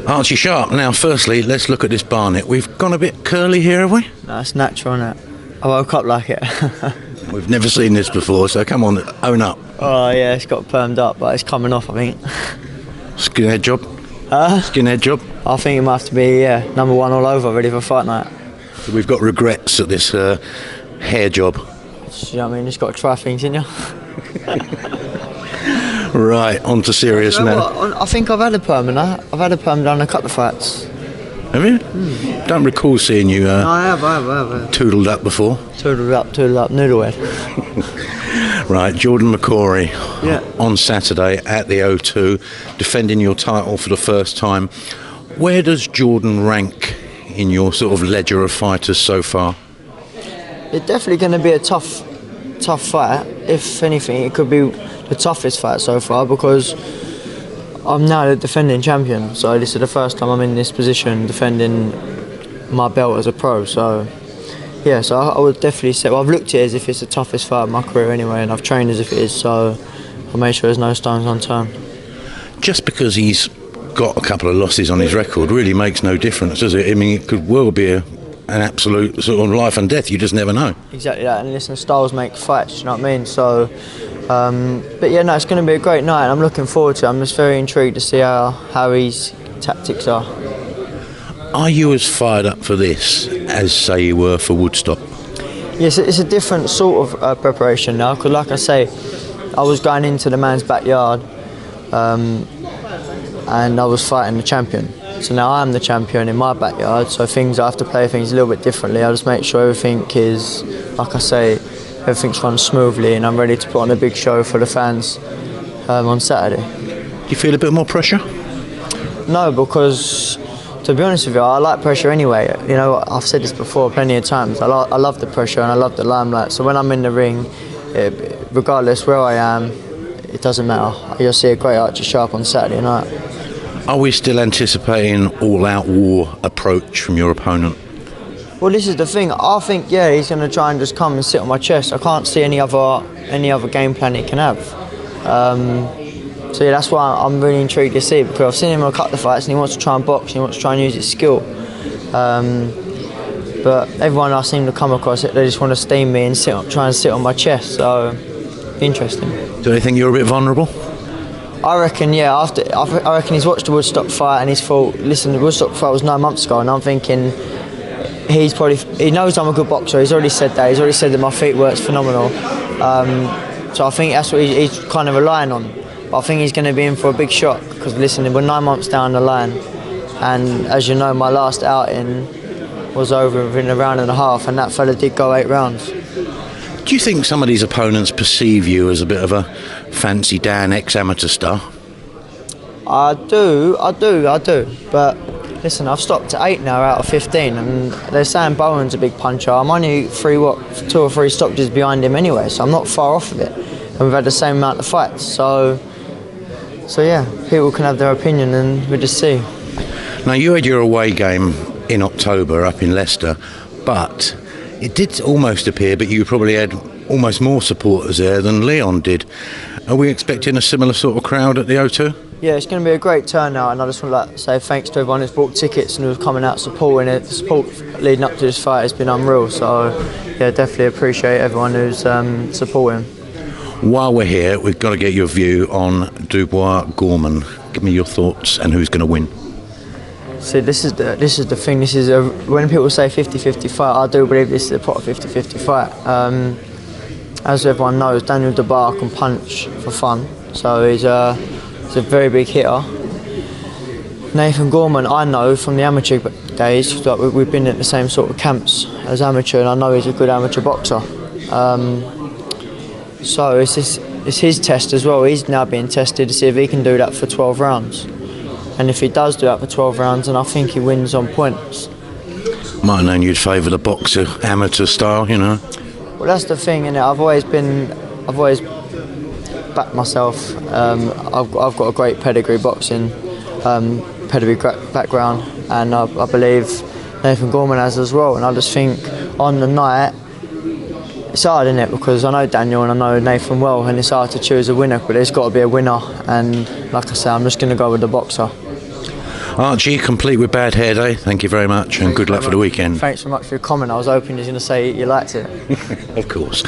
Archie Sharp. Now, firstly, let's look at this barnet. We've gone a bit curly here, have we? No, it's natural, isn't it? I woke up like it. We've never seen this before, so come on, own up. Oh yeah, it's got permed up, but it's coming off, I think. Skinhead job? Skinhead job? I think it might have to be, number one all over, ready for fight night. So we've got regrets at this hair job. You know what I mean? Just got to try things, didn't you? Right, on to serious now. I think I've had a perm, and I've had a perm done a couple of fights. Have you? Don't recall seeing you No, I have. toodled up before. Toodled up, noodlehead. Right, Jordan McCorry Yeah. on Saturday at the O2, defending your title for the first time. Where does Jordan rank in your sort of ledger of fighters so far? It's definitely going to be a tough fight. If anything, it could be the toughest fight so far because I'm now the defending champion. So this is the first time I'm in this position defending my belt as a pro. So yeah, so I would definitely say, well, I've looked at it as if it's the toughest fight of my career anyway, and I've trained as if it is. So I'll make sure there's no stones unturned. Just because he's got a couple of losses on his record really makes no difference, does it? I mean, it could well be an absolute sort of life and death. You just never know. Exactly that. And listen, styles make fights. You know what I mean? So. But yeah, no, it's going to be a great night. I'm looking forward to it. I'm just very intrigued to see how his tactics are. Are you as fired up for this as, say, you were for Woodstock? Yes, it's a different sort of preparation now, because like I say, I was going into the man's backyard and I was fighting the champion. So now I'm the champion in my backyard, so I have to play things a little bit differently. I just make sure everything is, like I say, everything's run smoothly, and I'm ready to put on a big show for the fans on Saturday. Do you feel a bit more pressure? No, because to be honest with you, I like pressure anyway. You know, I've said this before plenty of times. I love the pressure and I love the limelight. So when I'm in the ring, regardless where I am, it doesn't matter. You'll see a great Archie Sharp on Saturday night. Are we still anticipating all-out war approach from your opponent? Well, this is the thing. I think, he's going to try and just come and sit on my chest. I can't see any other game plan he can have. So yeah, that's why I'm really intrigued to see, because I've seen him in a couple of fights and he wants to try and box and he wants to try and use his skill. But everyone I seem to come across, they just want to steam me and try and sit on my chest. So interesting. Do you think you're a bit vulnerable? I reckon, yeah. I reckon he's watched the Woodstock fight and he's thought, listen, the Woodstock fight was 9 months ago, and I'm thinking. He knows I'm a good boxer. He's already said that. He's already said that my feet work's phenomenal. So I think that's what he's kind of relying on. But I think he's going to be in for a big shock because listen, we're 9 months down the line, and as you know, my last outing was over within a round and a half, and that fella did go 8 rounds. Do you think some of these opponents perceive you as a bit of a fancy Dan ex-amateur star? I do. But listen, I've stopped at 8 now out of 15, and they're saying Bowen's a big puncher. I'm only 2 or 3 stoppages behind him anyway, so I'm not far off of it. And we've had the same amount of fights. So yeah, people can have their opinion and we'll just see. Now, you had your away game in October up in Leicester, but it did almost appear that you probably had almost more supporters there than Leon did. Are we expecting a similar sort of crowd at the O2? Yeah, it's going to be a great turnout, and I just want to say thanks to everyone who's bought tickets and who's coming out supporting it. The support leading up to this fight has been unreal, so yeah, definitely appreciate everyone who's supporting. While we're here, we've got to get your view on Dubois Gorman. Give me your thoughts and who's going to win. See, this is the thing. When people say 50-50 fight, I do believe this is a proper 50-50 fight. As everyone knows, Daniel Dubois can punch for fun, so he's a very big hitter. Nathan Gorman, I know from the amateur days, like we've been at the same sort of camps as amateur, and I know he's a good amateur boxer. So it's his test as well. He's now being tested to see if he can do that for 12 rounds. And if he does do that for 12 rounds, then I think he wins on points. Might have known you'd favour the boxer amateur style, you know. Well, that's the thing, innit? I've always backed myself. I've got a great pedigree boxing, pedigree background, and I believe Nathan Gorman has as well. And I just think on the night, it's hard, isn't it? Because I know Daniel and I know Nathan well, and it's hard to choose a winner, but there's got to be a winner. And like I say, I'm just going to go with the boxer. Archie, complete with bad hair day. Thank you very much, and good luck for the weekend. Thanks so much for your comment. I was hoping you was going to say you liked it. Of course.